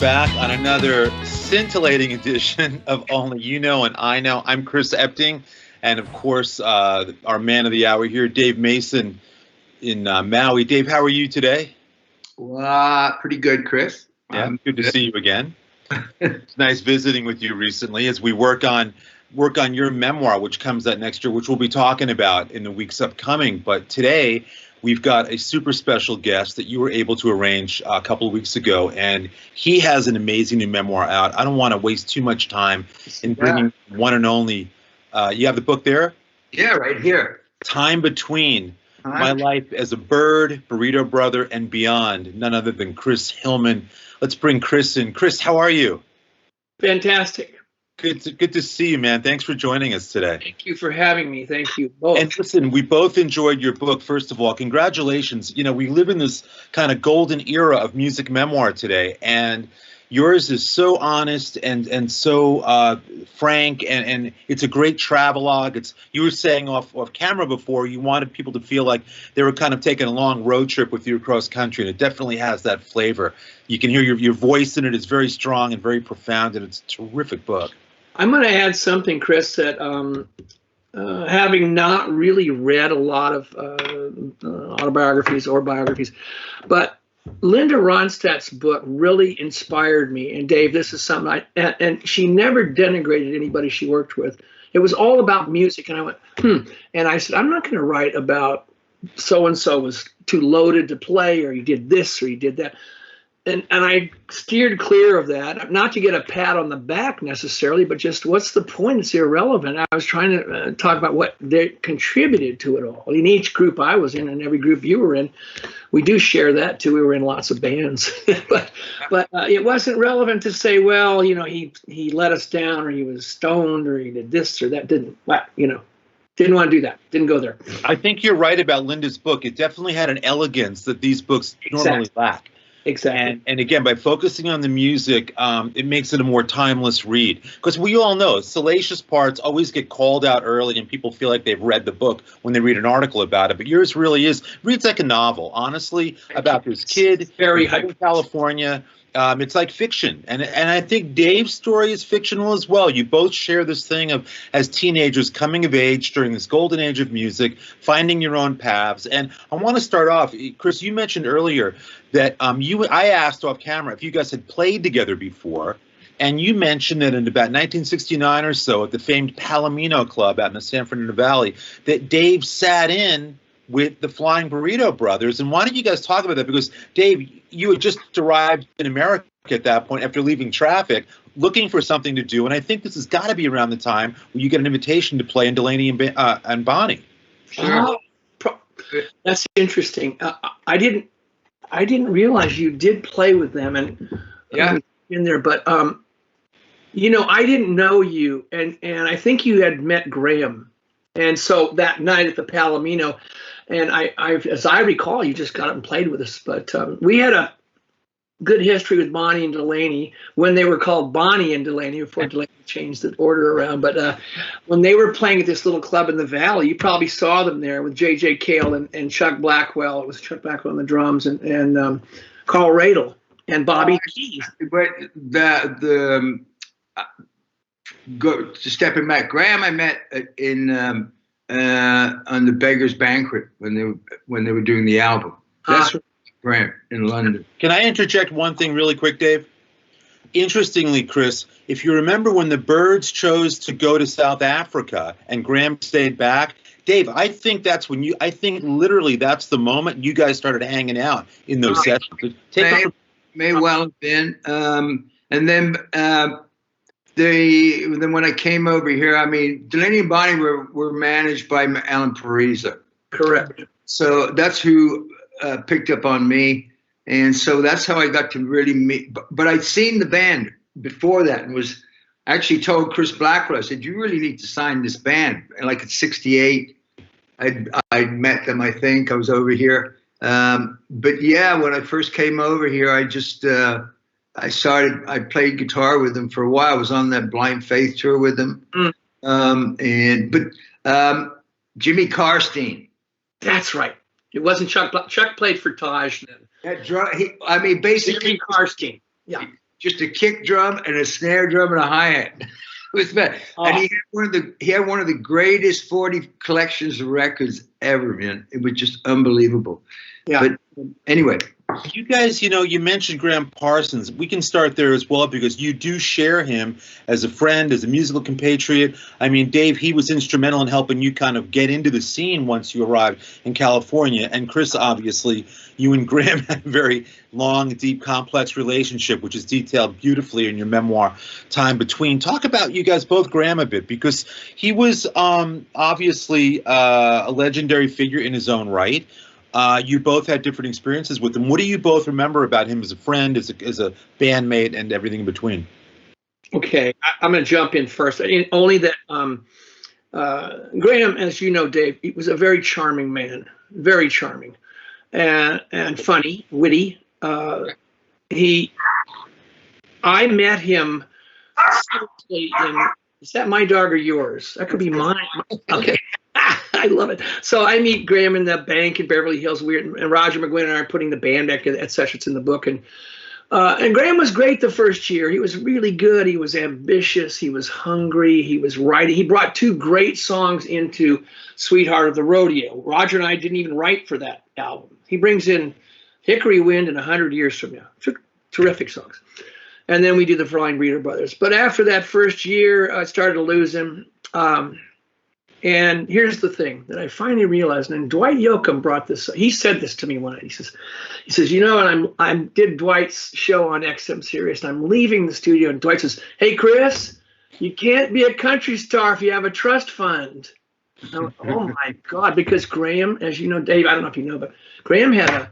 back on another scintillating edition of Only You Know and I Know. I'm Chris Epting, and of course, our man of the hour here, Dave Mason in Maui. Dave, how are you today? Pretty good, Chris. Yeah, good to see you again. It's nice visiting with you recently as we work on your memoir, which comes out next year, which we'll be talking about in the weeks upcoming. But today, we've got a super special guest that you were able to arrange a couple of weeks ago, and he has an amazing new memoir out. I don't want to waste too much time in bringing one and only. You have the book there? Yeah, right here. Time Between. My Life as a Bird, Burrito Brother, and Beyond. None other than Chris Hillman. Let's bring Chris in. Chris, how are you? Fantastic. Good to see you, man. Thanks for joining us today. Thank you for having me. Thank you both. And listen, we both enjoyed your book. First of all, congratulations. You know, we live in this kind of golden era of music memoir today, and yours is so honest and so frank, and it's a great travelogue. You were saying off camera before, you wanted people to feel like they were kind of taking a long road trip with you across country, and it definitely has that flavor. You can hear your voice in it. It's very strong and very profound, and it's a terrific book. I'm going to add something, Chris, that having not really read a lot of autobiographies or biographies, but Linda Ronstadt's book really inspired me. And Dave, this is something and she never denigrated anybody she worked with. It was all about music. And I went, And I said, I'm not going to write about so-and-so was too loaded to play, or he did this, or he did that. And I steered clear of that, not to get a pat on the back necessarily, but just what's the point? It's irrelevant. I was trying to talk about what they contributed to it all. In each group I was in and every group you were in, we do share that too. We were in lots of bands, but it wasn't relevant to say, well, you know, he let us down, or he was stoned, or he did this or that. Didn't want to do that. Didn't go there. I think you're right about Linda's book. It definitely had an elegance that these books normally lack. Exactly. And again, by focusing on the music, it makes it a more timeless read. Because we all know salacious parts always get called out early, and people feel like they've read the book when they read an article about it. But yours really reads like a novel, honestly, about this kid in California. It's like fiction. And I think Dave's story is fictional as well. You both share this thing of, as teenagers, coming of age during this golden age of music, finding your own paths. And I want to start off, Chris, you mentioned earlier that I asked off camera if you guys had played together before. And you mentioned that in about 1969 or so at the famed Palomino Club out in the San Fernando Valley, that Dave sat in with the Flying Burrito Brothers. And why don't you guys talk about that? Because, Dave, you had just arrived in America at that point after leaving Traffic, looking for something to do. And I think this has got to be around the time where you get an invitation to play in Delaney and Bonnie. Sure. That's interesting. I didn't realize you did play with them and in there. But, I didn't know you. And I think you had met Graham. And so that night at the Palomino, and I as I recall, you just got up and played with us. But we had a good history with Bonnie and Delaney when they were called Bonnie and Delaney before Delaney changed the order around. But when they were playing at this little club in the Valley, you probably saw them there with J.J. Cale and Chuck Blackwell. It was Chuck Blackwell on the drums and Carl Radel and Bobby Keys. But stepping back, Graham I met in on the Beggars Banquet when they were doing the album. That's Graham in London. Can I interject one thing really quick, Dave? Interestingly, Chris, if you remember when the Byrds chose to go to South Africa and Graham stayed back, Dave, I think literally that's the moment you guys started hanging out in those sessions. May well have been. And then when I came over here, I mean, Delaney and Bonnie were managed by Alan Parisa. Correct. So that's who picked up on me. And so that's how I got to really meet. But I'd seen the band before that and was actually told Chris Blackwell, I said, you really need to sign this band. And like at 68, I'd met them, I think. I was over here. But yeah, when I first came over here, I just... I played guitar with them for a while. I was on that Blind Faith tour with them. Jimmy Karstein. That's right. It wasn't Chuck. Chuck played for Taj then. Basically Jimmy Karstein. Yeah. just a kick drum and a snare drum and a hi-hat. It was bad. Oh. And he had one of the greatest 40 collections of records ever, man. It was just unbelievable. Yeah. But anyway. You guys, you mentioned Graham Parsons. We can start there as well because you do share him as a friend, as a musical compatriot. I mean, Dave, he was instrumental in helping you kind of get into the scene once you arrived in California. And Chris, obviously, you and Graham had a very long, deep, complex relationship, which is detailed beautifully in your memoir, Time Between. Talk about you guys both, Graham, a bit, because he was obviously a legendary figure in his own right. You both had different experiences with him. What do you both remember about him as a friend, as a bandmate, and everything in between? Okay, I'm going to jump in first. Only that Graham, as you know, Dave, he was a very charming man, very charming, and funny, witty. I met him seriously in. Is that my dog or yours? That could be mine. Okay. I love it. So I meet Graham in the bank in Beverly Hills. And Roger McGuinn and I are putting the band back at such. It's in the book. And Graham was great the first year. He was really good. He was ambitious. He was hungry. He was writing. He brought 2 great songs into Sweetheart of the Rodeo. Roger and I didn't even write for that album. He brings in Hickory Wind and 100 Years From Now. Terrific songs. And then we do the Flying Breeder Brothers. But after that first year, I started to lose him. And here's the thing that I finally realized, and Dwight Yoakam brought this. He said this to me one night. He says, and I did Dwight's show on XM Sirius, and I'm leaving the studio, and Dwight says, "Hey, Chris, you can't be a country star if you have a trust fund." And I went, oh my God, because Graham, as you know, Dave, I don't know if you know, but Graham had a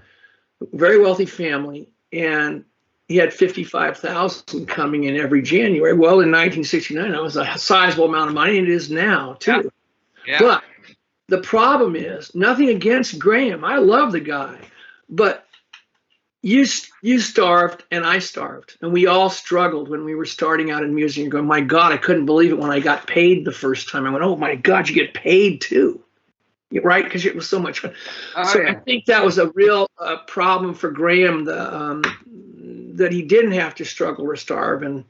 very wealthy family, and he had $55,000 coming in every January. Well, in 1969, that was a sizable amount of money, and it is now too. Yeah. Yeah. But the problem is, nothing against Graham. I love the guy, but you starved and I starved, and we all struggled when we were starting out in music. And going, my God, I couldn't believe it when I got paid the first time. I went, oh my God, you get paid too, right? Because it was so much fun. I think that was a real problem for Graham, that he didn't have to struggle or starve. And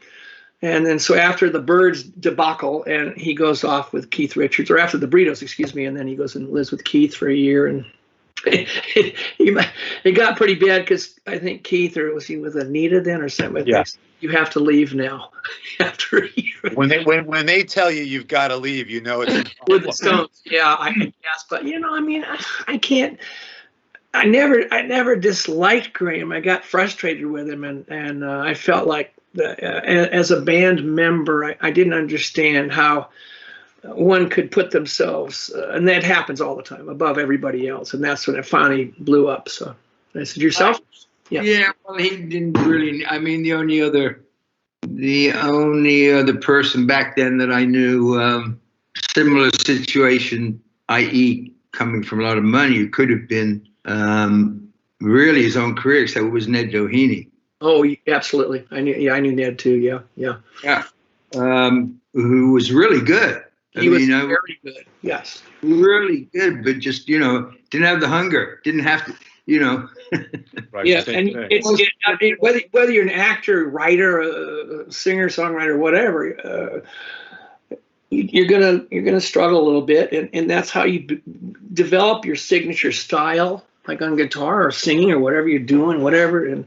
then so after the Byrds debacle, and he goes off with Keith Richards, or after the Burritos, excuse me, and then he goes and lives with Keith for a year. And it got pretty bad because I think Keith, or was he with Anita then or something? Yeah. You have to leave now after a year. When they tell you you've got to leave, you know it's with the Stones. Yeah, I guess. But I can't. I never disliked Graham. I got frustrated with him, and I felt like as a band member, I didn't understand how one could put themselves, and that happens all the time, above everybody else. And that's when it finally blew up. So I said, yourself? Yeah. Well, he didn't really. I mean, the only other person back then that I knew, similar situation, i.e., coming from a lot of money, who could have been really his own career, except it was Ned Doheny. Oh, absolutely. I knew Ned too. Yeah. Who was really good. He was very good. Yes. Really good, but just, didn't have the hunger. Didn't have to, Right, yeah, and whether you're an actor, writer, singer, songwriter, whatever, you're gonna struggle a little bit, and that's how you develop your signature style, like on guitar or singing or whatever you're doing, whatever, and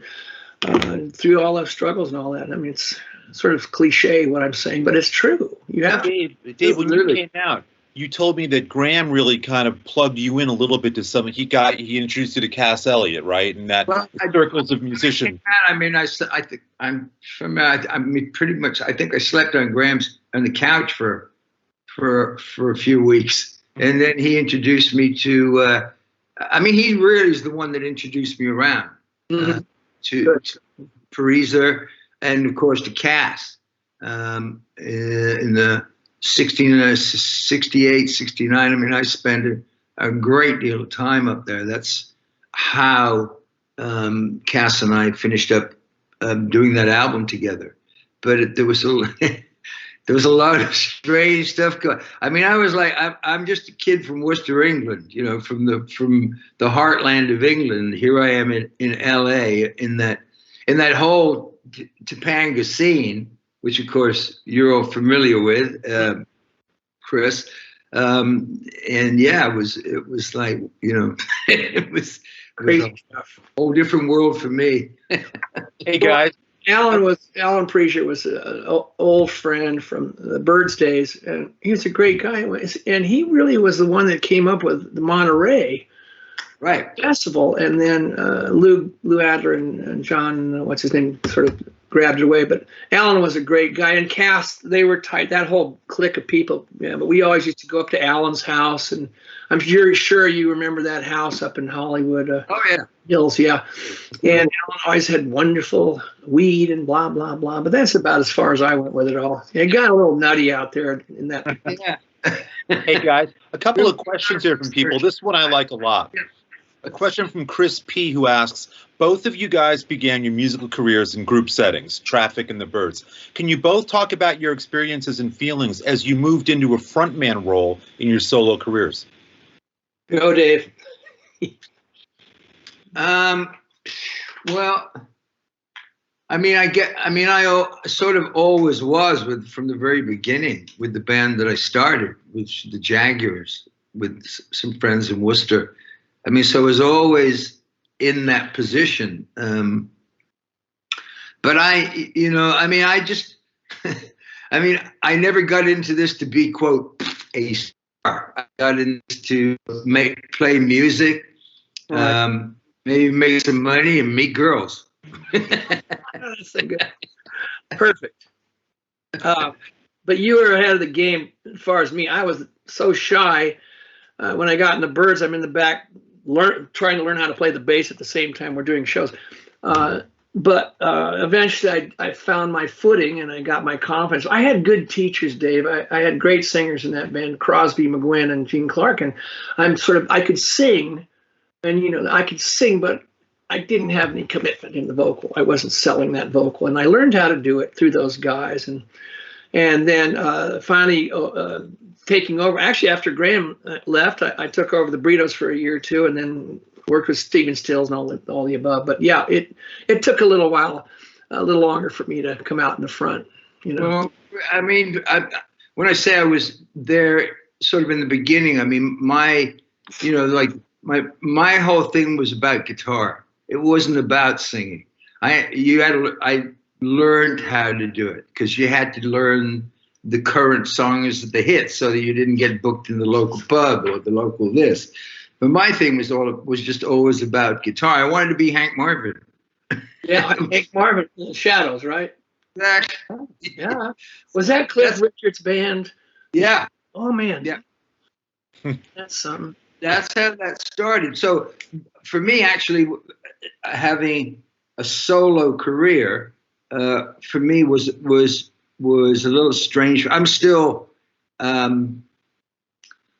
through all those struggles and all that. I mean, it's sort of cliche what I'm saying, but it's true. You have Dave, when you came out, you told me that Graham really kind of plugged you in a little bit to something. He introduced you to Cass Elliot, right? And that circles of musicians. I mean, pretty much. I think I slept on the couch for a few weeks, and then he introduced me to. He really is the one that introduced me around to Parisa, and of course to Cass in the 68, 69. I mean, I spent a great deal of time up there. That's how Cass and I finished up doing that album together. But there was a lot of strange stuff going. I mean, I was like, I'm just a kid from Worcester, England, from the heartland of England. Here I am in L.A. in that whole Topanga scene, which of course you're all familiar with, Chris. And yeah, it was like, it was Crazy stuff. a whole different world for me. Hey guys, Alan Preacher was an old friend from the Byrds days, and he was a great guy. And he really was the one that came up with the Monterey Festival. And then Lou Adler and John, what's his name, sort of grabbed it away. But Alan was a great guy. And Cass, they were tight. That whole clique of people. Yeah, but we always used to go up to Alan's house, and I'm sure you remember that house up in Hollywood. Oh yeah. Hills, yeah. And Alan always had wonderful weed and blah, blah, blah. But that's about as far as I went with it all. It got a little nutty out there in that. Yeah. Hey guys, a couple of questions here from people. This one I like a lot. A question from Chris P, who asks, both of you guys began your musical careers in group settings, Traffic and the Byrds. Can you both talk about your experiences and feelings as you moved into a frontman role in your solo careers? Go, Dave. Well, I sort of always was from the very beginning with the band that I started, which the Jaguars, with some friends in Worcester. So I was always in that position. But I never got into this to be, quote, a star. I got into to play music, maybe make some money and meet girls. That's so good. Perfect. But you were ahead of the game as far as me. I was so shy. When I got in the Byrds, I'm in the back trying to learn how to play the bass at the same time we're doing shows. But eventually I found my footing and I got my confidence. I had good teachers, Dave. I had great singers in that band, Crosby, McGuinn, and Gene Clark. And I could sing, and I could sing, but I didn't have any commitment in the vocal. I wasn't selling that vocal. And I learned how to do it through those guys. And then finally taking over, actually after Graham left, I took over the Burritos for a year or two, and then worked with Stephen Stills and all the above. But yeah, it took a little while, a little longer for me to come out in the front. Well, when I say I was there sort of in the beginning, my whole thing was about guitar. It wasn't about singing. I learned how to do it because you had to learn the current songs, the hits, so that you didn't get booked in the local pub or the local this. But my thing was just always about guitar. I wanted to be Hank Marvin. Yeah, Hank Marvin, Shadows, right? Exactly. Yeah. Was that Cliff Richard's band? Yeah. Oh man. Yeah. That's something. That's how that started. So for me, actually, having a solo career for me was a little strange. I'm still a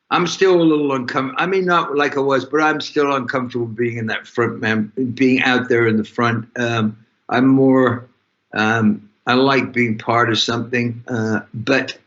little uncomfortable. Not like I was, but I'm still uncomfortable being in that front man, being out there in the front. I'm more, I like being part of something, but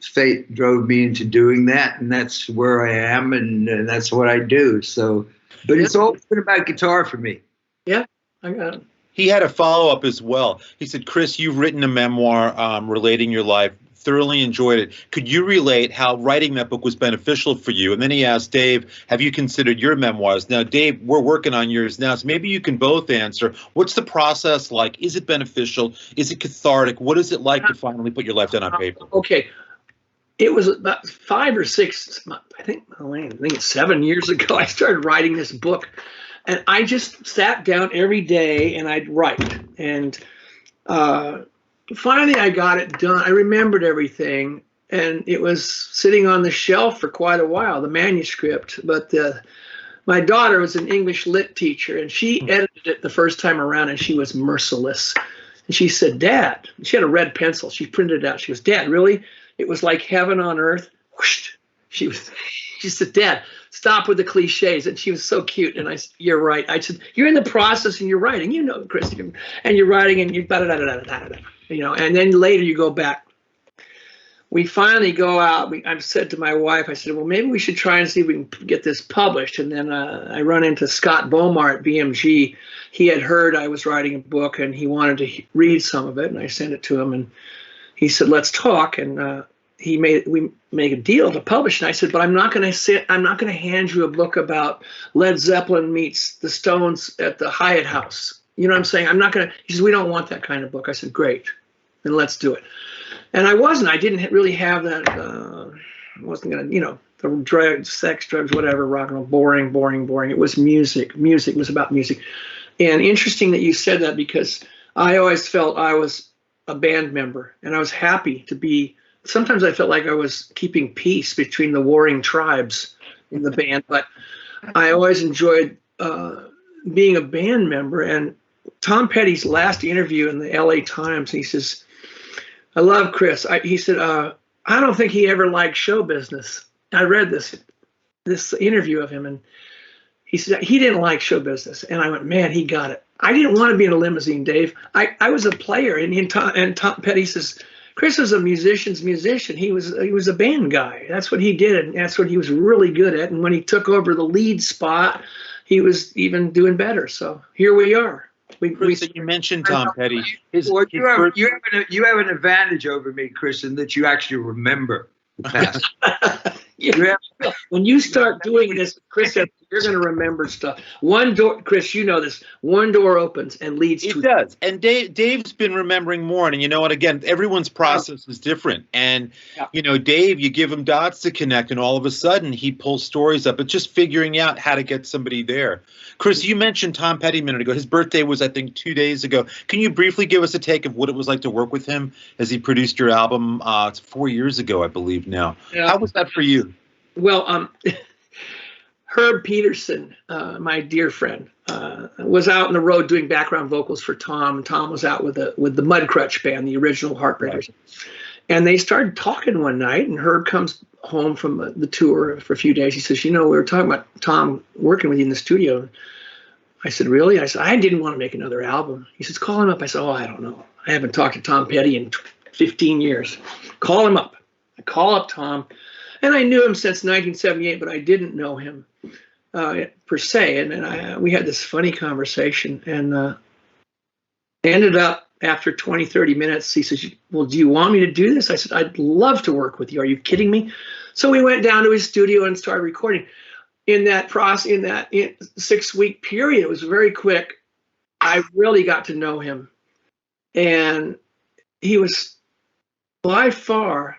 fate drove me into doing that, and that's where I am, and that's what I do. So, but it's always been about guitar for me. Yeah, I got it. He had a follow-up as well. He said, Chris, you've written a memoir relating your life. Thoroughly enjoyed it. Could you relate how writing that book was beneficial for you? And then he asked Dave, have you considered your memoirs? Now, Dave, we're working on yours now, so maybe you can both answer. What's the process like? Is it beneficial? Is it cathartic? What is it like to finally put your life down on paper? Okay. It was about 5 or 6, I think it's 7 years ago, I started writing this book. And I just sat down every day and I'd write. And finally I got it done. I remembered everything. And it was sitting on the shelf for quite a while, the manuscript. But my daughter was an English lit teacher, and she edited it the first time around, and she was merciless. And she said, Dad, she had a red pencil. She printed it out. She goes, Dad, really? It was like heaven on earth. Whoosh. She said, Dad, stop with the cliches. And she was so cute. And I said, you're right. I said, you're in the process and you're writing, Chris, and you're writing and you da da da da da da. And then later you go back. we finally go out. I've said to my wife, I said, well, maybe we should try and see if we can get this published. And then I run into Scott Bomar at BMG. He had heard I was writing a book, and he wanted to read some of it. And I sent it to him, and he said, let's talk. And we made a deal to publish. And I said, but I'm not going to hand you a book about Led Zeppelin meets the Stones at the Hyatt House. You know what I'm saying? I'm not going to. He says, we don't want that kind of book. I said, great, then let's do it. And I didn't really have that. I wasn't going to, the drugs, sex, drugs, whatever, rock and roll, boring. It was music. Music was about music. And interesting that you said that, because I always felt I was a band member, and I was happy to be. Sometimes I felt like I was keeping peace between the warring tribes in the band, but I always enjoyed being a band member. And Tom Petty's last interview in the LA Times, he says, I love Chris. He said, I don't think he ever liked show business. I read this interview of him, and he said he didn't like show business. And I went, man, he got it. I didn't want to be in a limousine, Dave. I was a player. And Tom Petty says, Chris was a musician's musician. He was a band guy. That's what he did, and that's what he was really good at. And when he took over the lead spot, he was even doing better. So here we are. Chris, you mentioned Tom Petty. You have an advantage over me, Chris, in that you actually remember the past. Yeah. When you start doing this, Chris, you're going to remember stuff. One door, Chris, you know this. One door opens and leads to. It does. And Dave's been remembering more. And you know what? Again, everyone's process is different. And Dave, you give him dots to connect, and all of a sudden he pulls stories up. It's just figuring out how to get somebody there. Chris, you mentioned Tom Petty a minute ago. His birthday was, I think, 2 days ago. Can you briefly give us a take of what it was like to work with him as he produced your album? It's 4 years ago, I believe now. Yeah. How was that for you? Well, Herb Peterson, my dear friend, was out on the road doing background vocals for Tom. Tom was out with the Mudcrutch band, the original Heartbreakers. Right. And they started talking one night, and Herb comes home from the tour for a few days. He says, we were talking about Tom working with you in the studio. I said, really? I said, I didn't want to make another album. He says, call him up. I said, I don't know. I haven't talked to Tom Petty in 15 years. Call him up. I call up Tom. And I knew him since 1978, but I didn't know him per se. And we had this funny conversation, and ended up after 20, 30 minutes, he says, well, do you want me to do this? I said, I'd love to work with you. Are you kidding me? So we went down to his studio and started recording. In that 6-week period, it was very quick. I really got to know him. And he was by far...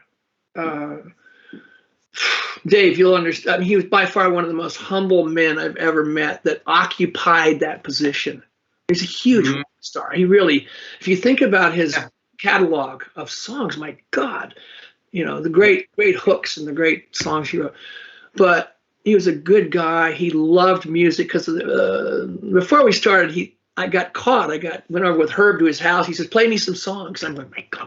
Dave, you'll understand. He was by far one of the most humble men I've ever met that occupied that position. He's a huge rock star. He really, if you think about his catalog of songs, my God, the great hooks and the great songs he wrote. But he was a good guy. He loved music because before we started, I got caught. Went over with Herb to his house. He says, play me some songs. I'm like, my God,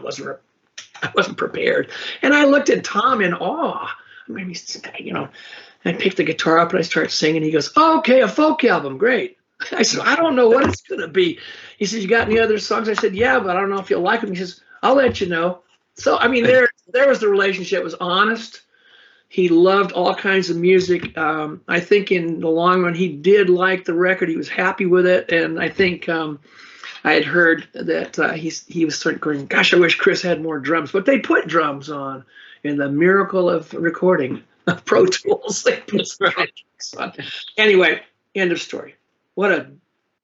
I wasn't prepared. And I looked at Tom in awe. I picked the guitar up and I start singing. He goes, oh, okay, a folk album, great. I said, I don't know what it's going to be. He says, you got any other songs? I said, yeah, but I don't know if you'll like them. He says, I'll let you know. So, there was the relationship. It was honest. He loved all kinds of music. I think in the long run, he did like the record. He was happy with it. And I think I had heard that he was sort of going, gosh, I wish Chris had more drums. But they put drums on. In the miracle of recording of Pro Tools. Anyway, end of story. What a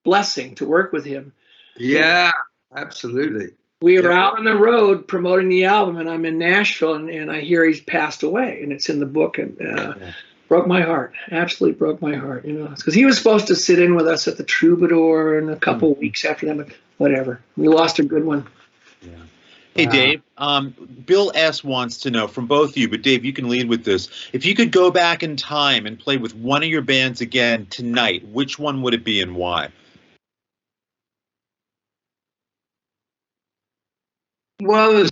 blessing to work with him. Yeah, absolutely. We were out on the road promoting the album, and I'm in Nashville, and I hear he's passed away, and it's in the book, and broke my heart. Absolutely broke my heart. Because he was supposed to sit in with us at the Troubadour in a couple of weeks after that, but whatever. We lost a good one. Yeah. Hey, Dave, Bill S. wants to know from both of you, but Dave, you can lead with this. If you could go back in time and play with one of your bands again tonight, which one would it be and why? Well,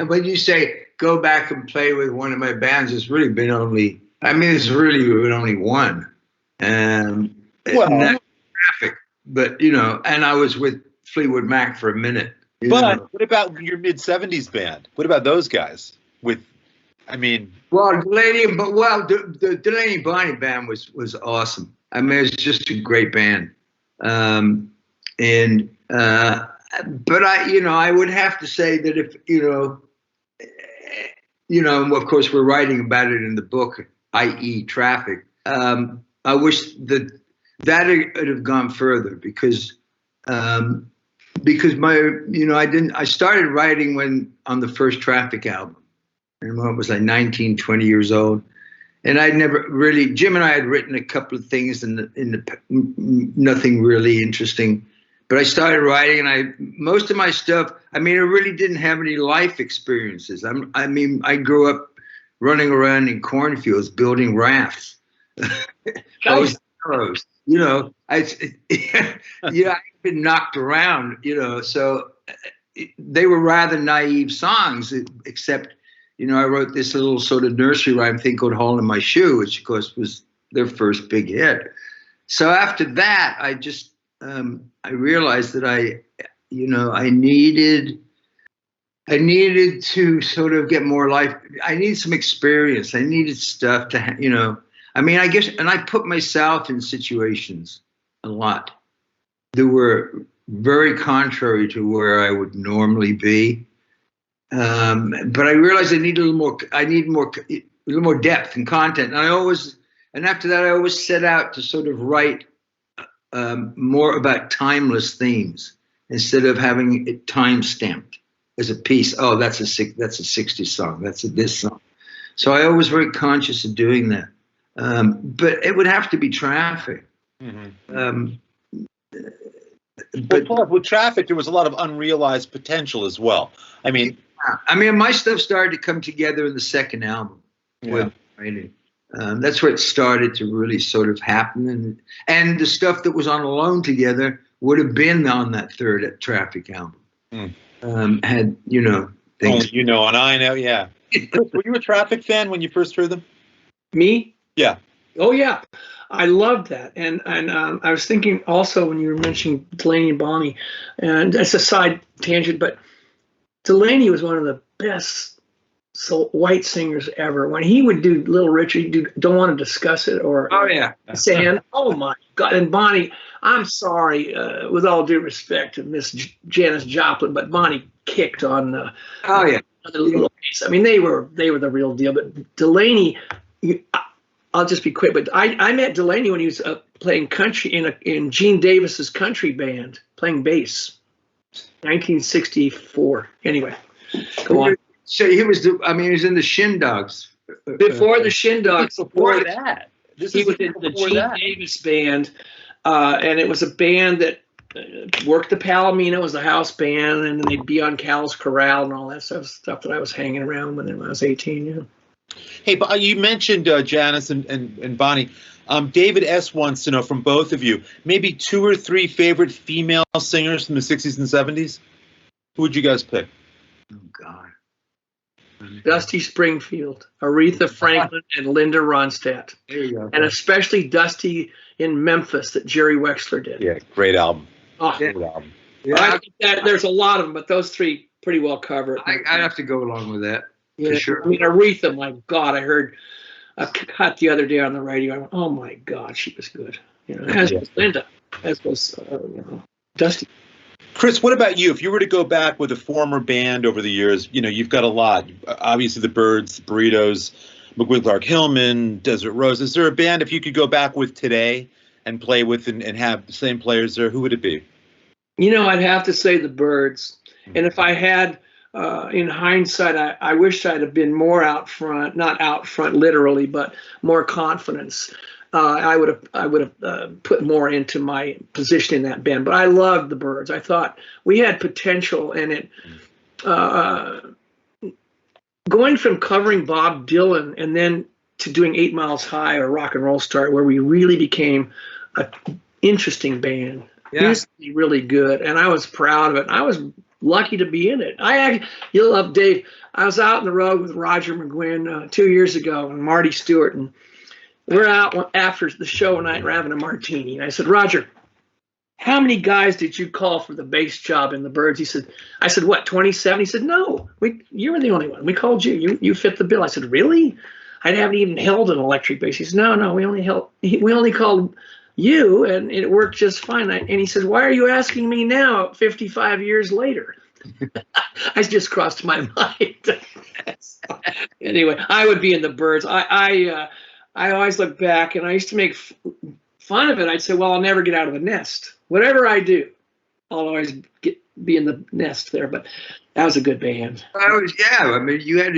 when you say go back and play with one of my bands, it's really been only one. Not graphic, but, and I was with Fleetwood Mac for a minute. But what about your mid-'70s band? What about those guys? with, I mean. Well, the Delaney Bonnie band was awesome. I mean, it's just a great band. But I would have to say that if, of course we're writing about it in the book, i.e. Traffic. I wish that would have gone further because I started writing on the first Traffic album. And I was like 19, 20 years old. And I'd never really, Jim and I had written a couple of things nothing really interesting. But I started writing, and most of my stuff, I really didn't have any life experiences. I grew up running around in cornfields building rafts. I've been knocked around, so they were rather naive songs, except, I wrote this little sort of nursery rhyme thing called Hole in My Shoe, which of course was their first big hit. So after that, I just, I realized that I needed to sort of get more life. I needed some experience. I needed stuff to, I guess, and I put myself in situations a lot that were very contrary to where I would normally be. But I realized I need a little more depth and content. And after that, I always set out to sort of write more about timeless themes instead of having it time stamped as a piece. Oh, that's a 60s song. That's this song. So I was very conscious of doing that. But it would have to be Traffic. Mm-hmm. But with Traffic, there was a lot of unrealized potential as well. My stuff started to come together in the second album. Yeah. With writing. That's where it started to really sort of happen. And the stuff that was on Alone Together would have been on that third Traffic album. Had, things. And I know, yeah. Chris, were you a Traffic fan when you first heard them? Me? Yeah. Oh, yeah. I loved that. And I was thinking also when you were mentioning Delaney and Bonnie, and that's a side tangent, but Delaney was one of the best white singers ever. When he would do Little Richard, he'd do Don't Want to Discuss It, or Sand. Oh my God. And Bonnie, I'm sorry, with all due respect to Miss Janis Joplin, but Bonnie kicked on the little piece. They were the real deal. But Delaney, I'll just be quick, but I met Delaney when he was playing country in Gene Davis's country band, playing bass, 1964. Anyway, go on. So he was in the Shin Dogs. Before the Shin Dogs. Before that. He was in the Gene Davis band, and it was a band that worked the Palomino. It was a house band, and then they'd be on Cal's Corral and all that stuff that I was hanging around when I was 18. Yeah. Hey, but you mentioned Janis and Bonnie. David S. wants to know from both of you, maybe 2 or 3 favorite female singers from the 60s and 70s? Who would you guys pick? Oh, God. Dusty Springfield, Aretha Franklin, and Linda Ronstadt. There you go. And especially Dusty in Memphis that Jerry Wexler did. Yeah, great album. Oh, great album. Yeah. There's a lot of them, but those 3 pretty well cover it. I'd have to go along with that. Yeah, for sure. Aretha, my God, I heard a cut the other day on the radio. I went, oh my God, she was good. As was Linda, as was Dusty. Chris, what about you? If you were to go back with a former band over the years, you've got a lot. Obviously, the Byrds, the Burritos, McGuinn Clark Hillman, Desert Rose. Is there a band, if you could go back with today and play with and have the same players there, who would it be? I'd have to say the Byrds. And if I had, in hindsight, I wish I'd have been more out front, not out front literally, but more confidence. I would have put more into my position in that band. But I loved the Byrds. I thought we had potential, and it going from covering Bob Dylan and then to doing 8 Miles High or Rock and Roll Star, where we really became an interesting band. Yeah. Musically really good, and I was proud of it. I was lucky to be in it. You'll love Dave. I was out on the road with Roger McGuinn 2 years ago and Marty Stewart, and we're out after the show and we're having a martini. And I said, Roger, how many guys did you call for the bass job in the Byrds? He said, I said, what, 27? He said, no, you were the only one. We called you. You fit the bill. I said, really? I haven't even held an electric bass. He said, no, we only called you, and it worked just fine. And he said, why are you asking me now, 55 years later? I just crossed my mind. So, anyway, I would be in the Byrds. I always look back, and I used to make fun of it. I'd say, well, I'll never get out of the nest. Whatever I do, I'll always be in the nest there. But that was a good band. I mean, you had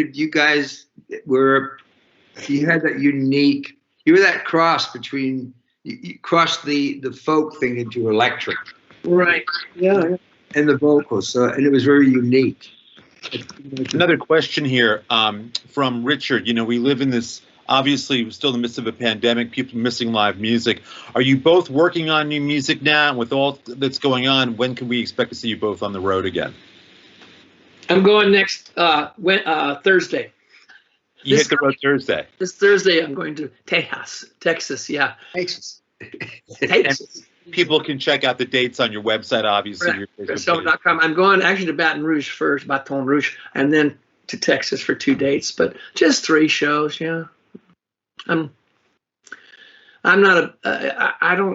that unique. You were that cross between. You crossed the folk thing into electric. Right. Yeah. And the vocals. And it was very unique. Another question here from Richard. You know, we live in this, obviously, we're still in the midst of a pandemic, people missing live music. Are you both working on new music now? And with all that's going on, when can we expect to see you both on the road again? I'm going next Thursday. You hit the road Thursday. This Thursday, I'm going to Texas. Yeah. Texas. Texas. People can check out the dates on your website, obviously. Right. ChrisHillman.com. I'm going actually to Baton Rouge first, and then to Texas for 2 dates, but just 3 shows. Yeah. I'm not I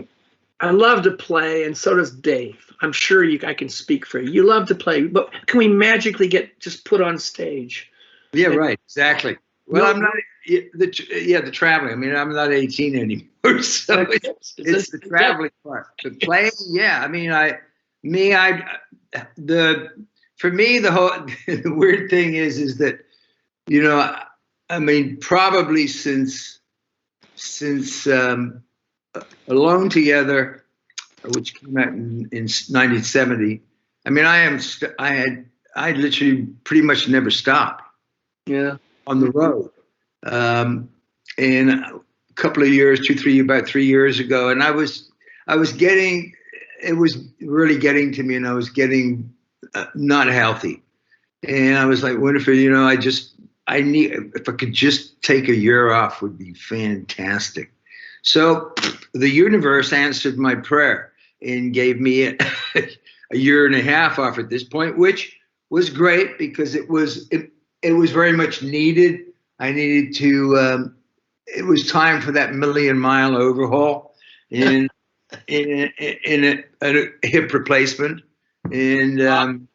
love to play, and so does Dave. I'm sure I can speak for you. You love to play, but can we magically get just put on stage? Yeah, right. Exactly. Well, I'm not the traveling. I mean, I'm not 18 anymore, so it's the traveling part. The playing, yeah. I mean, for me, the weird thing is that, you know, I mean, probably since Alone Together, which came out in 1970. I mean, I literally pretty much never stopped. Yeah. On the road. And a couple of years, about 3 years ago, and it was really getting to me, and I was getting not healthy. And I was like, Winifred, you know, if I could just take a year off would be fantastic. So the universe answered my prayer and gave me a year and a half off at this point, which was great because it was very much needed. I needed to. It was time for that 1,000,000-mile overhaul in a hip replacement and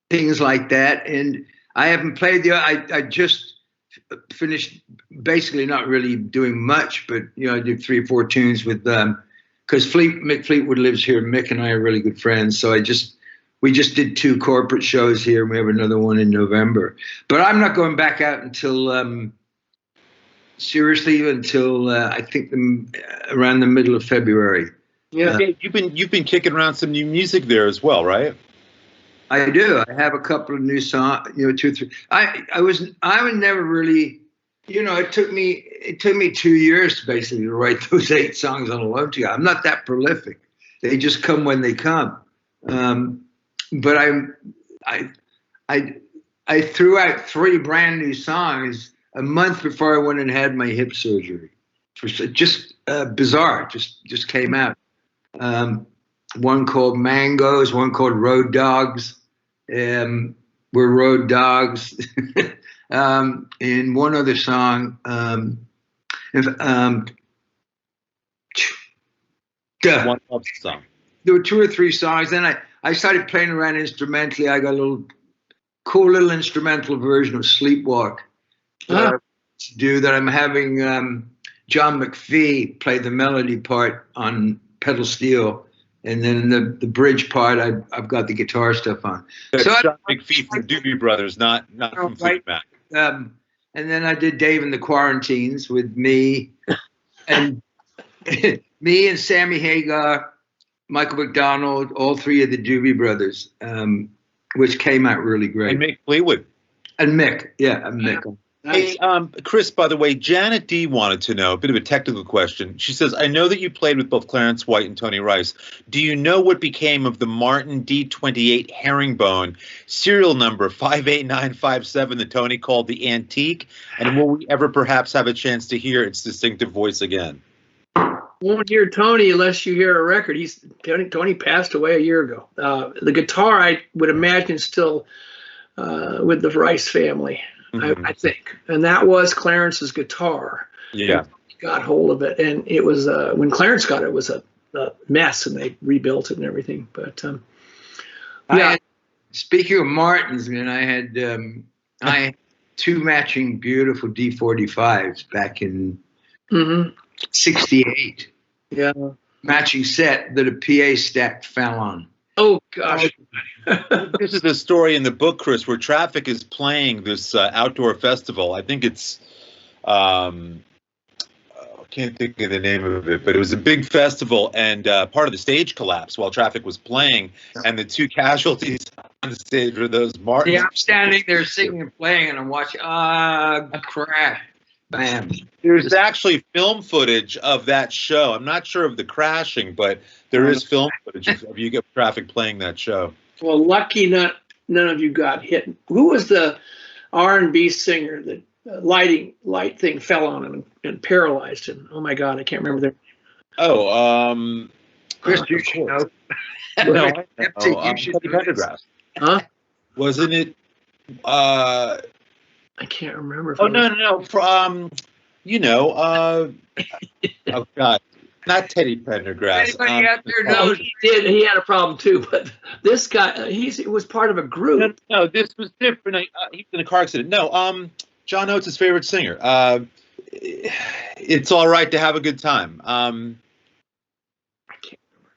things like that. And I haven't played I just finished basically not really doing much, but you know I did 3 or 4 tunes with because Mick Fleetwood lives here. Mick and I are really good friends, so we just did 2 corporate shows here. We have another one in November. But I'm not going back out until I think around the middle of February. Yeah, you've been kicking around some new music there as well, right? I do. I have a couple of new songs. You know, 2, 3. I was never really. You know, it took me 2 years basically to write those 8 songs on Alone Together. I'm not that prolific. They just come when they come. But I threw out 3 brand new songs a month before I went and had my hip surgery. It was just bizarre. Just came out. One called Mangoes, one called Road Dogs. We're Road Dogs. And one other song. One love song. There were 2 or 3 songs. Then I started playing around instrumentally. I got a cool little instrumental version of Sleepwalk to do that. I'm having John McPhee play the melody part on pedal steel, and then the bridge part I've got the guitar stuff on. That's so John McPhee from Doobie Brothers, not from Fleetwood Mac. And then I did Dave and the Quarantines with me and Sammy Hagar, Michael McDonald, all 3 of the Doobie Brothers, which came out really great. And Mick Fleetwood. And Mick, yeah, and Mick. Hey, Chris, by the way, Janet D wanted to know, a bit of a technical question. She says, I know that you played with both Clarence White and Tony Rice. Do you know what became of the Martin D28 herringbone, serial number 58957 that Tony called the Antique? And will we ever perhaps have a chance to hear its distinctive voice again? won't hear Tony unless you hear a record. Tony passed away a year ago. The guitar, I would imagine, is still with the Rice family, I think. And that was Clarence's guitar. Yeah. He got hold of it. And it was, when Clarence got it, it was a mess, and they rebuilt it and everything. But, yeah. Speaking of Martins, man, I had 2 matching beautiful D45s back in 68. Yeah. Matching set that a PA stack fell on. Oh, gosh. This is the story in the book, Chris, where Traffic is playing this outdoor festival. I think it's, I can't think of the name of it, but it was a big festival, and part of the stage collapsed while Traffic was playing, and the 2 casualties on the stage were those Martins. Yeah, I'm standing there singing and playing, and I'm watching. Crash. Bam. There's actually film footage of that show. I'm not sure of the crashing, but there is film footage of you get Traffic playing that show. Well, lucky none of you got hit. Who was the R&B singer that light thing fell on him and paralyzed him? Oh my God, I can't remember their name. Oh, Chris, you should know. No, I Epting, know. you should Teddy know this. Pendergrass. Huh? Wasn't it? I can't remember. Oh no. Oh God, not Teddy Pendergrass. Anybody out there Oh, knows? he did. He had a problem too, but this guy, it was part of a group. No, this was different. He was in a car accident. No, John Oates' favorite singer. It's all right to have a good time.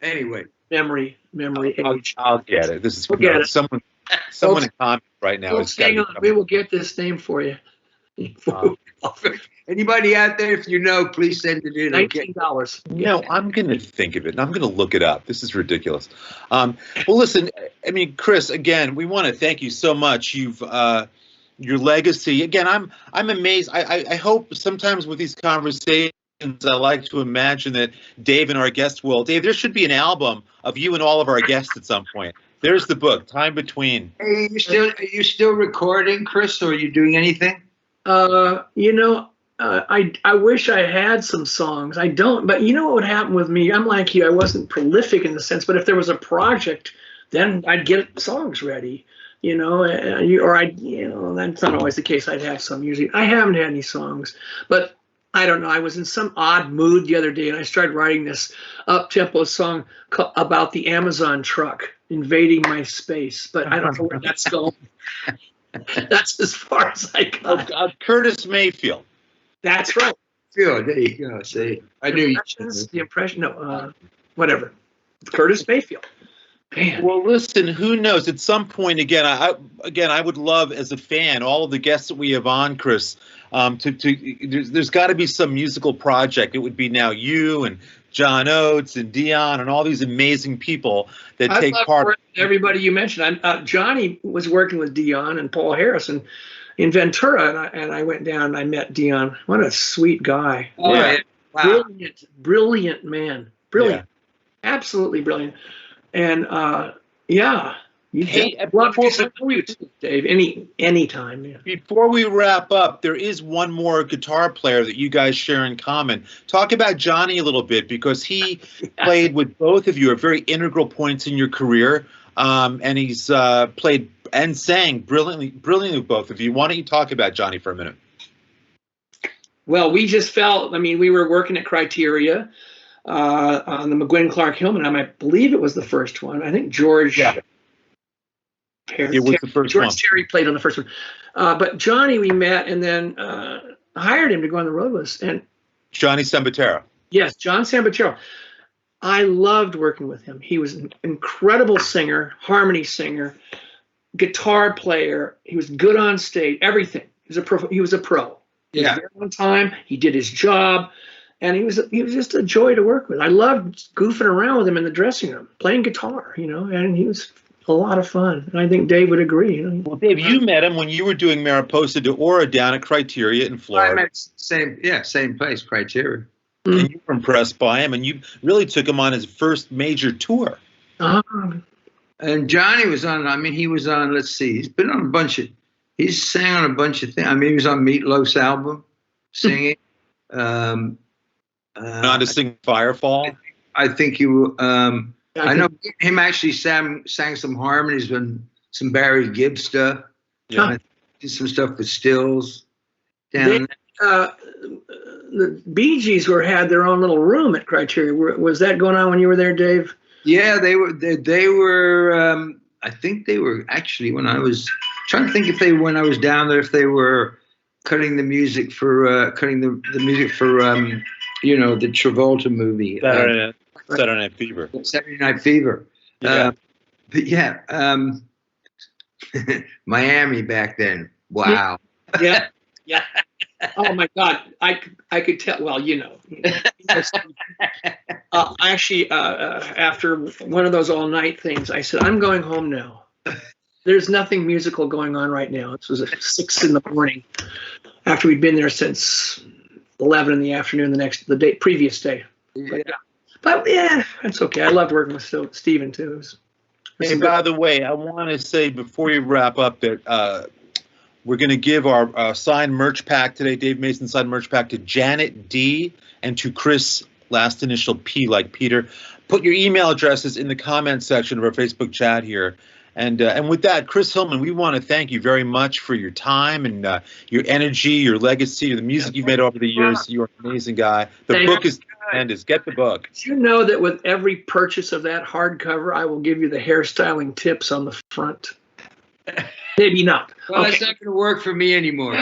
Anyway, Memory age. I'll get it. This is Forget it. someone in comment right now. Folks, hang on. We will get this name for you. anybody out there, if you know, please send it in. $19. No, I'm going to think of it, and I'm going to look it up. This is ridiculous. Well, listen, I mean, Chris, again, we want to thank you so much. You've your legacy. Again, I'm amazed. I hope sometimes with these conversations, I like to imagine that Dave and our guest will. Dave, there should be an album of you and all of our guests at some point. There's the book, Time Between. Hey, are you still recording, Chris, or are you doing anything? I wish I had some songs. I don't, but you know what would happen with me? I'm like you. I wasn't prolific in the sense, but if there was a project, then I'd get songs ready, that's not always the case. I'd have some usually. I haven't had any songs, but I don't know. I was in some odd mood the other day, and I started writing this up-tempo song about the Amazon truck invading my space, but I don't know where that's going. That's as far as I got. Curtis Mayfield. That's right. Good. There you go. See, I knew you. The impression. No, whatever. Curtis Mayfield. Man. Well, listen. Who knows? At some point, again, I would love, as a fan, all of the guests that we have on, Chris. There's got to be some musical project. It would be now you and John Oates and Dion and all these amazing people that take part. Everybody you mentioned. Johnny was working with Dion and Paul Harrison in Ventura, and I went down and I met Dion. What a sweet guy. Oh, yeah. Wow. Brilliant man. Brilliant. Yeah. Absolutely brilliant. And yeah. Hey, love you, Dave. Anytime. Yeah. Before we wrap up, there is one more guitar player that you guys share in common. Talk about Johnny a little bit, because he played with both of you at very integral points in your career, and he's played and sang brilliantly with both of you. Why don't you talk about Johnny for a minute? Well, we just felt. I mean, we were working at Criteria on the McGuinn Clark Hillman. I believe it was the first one. I think George. Yeah. It was the first one. George Terry played on the first one. But Johnny, we met and then hired him to go on the road with us. And Johnny Sambatera. Yes, John Sambatera. I loved working with him. He was an incredible singer, harmony singer, guitar player. He was good on stage, everything. He was a pro. He was there on time. He did his job. And he was just a joy to work with. I loved goofing around with him in the dressing room, playing guitar, and he was a lot of fun. And I think Dave would agree. Well, Dave, you met him when you were doing Mariposa de Ora down at Criteria in Florida. I met same place, Criteria. And you were impressed by him, and you really took him on his first major tour. And Johnny was on. I mean, he was on. Let's see, he's been on he's sang on a bunch of things. I mean, he was on Meatloaf's album, singing. Not to sing Firefall. I think you. I know him actually sang some harmonies when some Barry Gibb stuff. Yeah. Did some stuff with Stills. The Bee Gees had their own little room at Criteria. Was that going on when you were there, Dave? Yeah, they were. They were. I think they were actually when I was trying to think if they when I was down there if they were cutting the music for the music for the Travolta movie. Saturday Night Fever. Saturday Night Fever. Yeah. But yeah, Miami back then. Wow. Yeah. Yeah. Oh my God, I could tell. Well, actually, after one of those all night things, I said, I'm going home now. There's nothing musical going on right now. This was at 6 a.m. after we'd been there since 11 in the afternoon the previous day. But yeah, that's okay. I loved working with Steven too. Hey, by the way, I want to say before you wrap up that we're going to give our signed merch pack today, Dave Mason signed merch pack, to Janet D and to Chris, last initial P like Peter. Put your email addresses in the comments section of our Facebook chat here. And with that, Chris Hillman, we want to thank you very much for your time and your energy, your legacy, the music you've made over the years. You're an amazing guy. The book is tremendous. Get the book. Did you know that with every purchase of that hardcover, I will give you the hairstyling tips on the front? Maybe not. Well, that's not going to work for me anymore.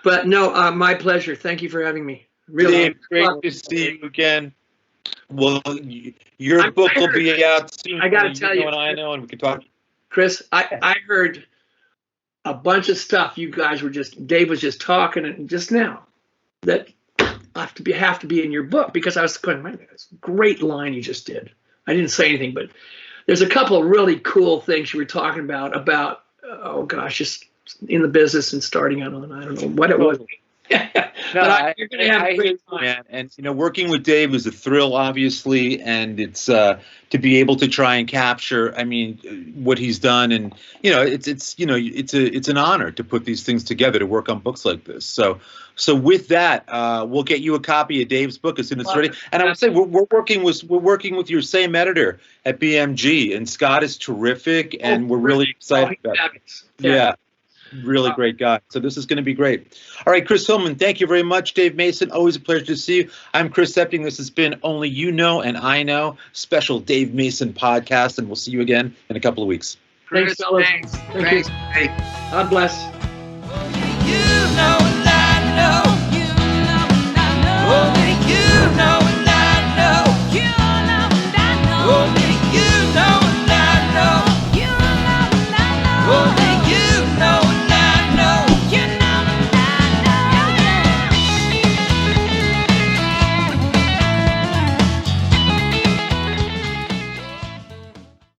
But no, my pleasure. Thank you for having me. Really, Dave, great to see you again. Well, your book will be out soon. I got to tell you, and I know, and we can talk. Chris, I heard a bunch of stuff. Dave was just talking, and just now that have to be in your book, because I was going, man, that's a great line you just did. I didn't say anything, but there's a couple of really cool things you were talking about, oh gosh, just in the business and starting out on, I don't know what it was. No, you're going to have a great time. Man. And working with Dave was a thrill, obviously, and it's to be able to try and capture, what he's done, and it's an honor to put these things together, to work on books like this. So with that, we'll get you a copy of Dave's book as soon as it's ready. And I would say we're working with your same editor at BMG, and Scott is terrific, and we're really excited about it. Yeah. Really great guy. So this is going to be great. All right, Chris Hillman, thank you very much. Dave Mason, always a pleasure to see you. I'm Chris Epting. This has been Only You Know and I Know, special Dave Mason podcast, and we'll see you again in a couple of weeks. Thanks, fellas. Thanks. God bless.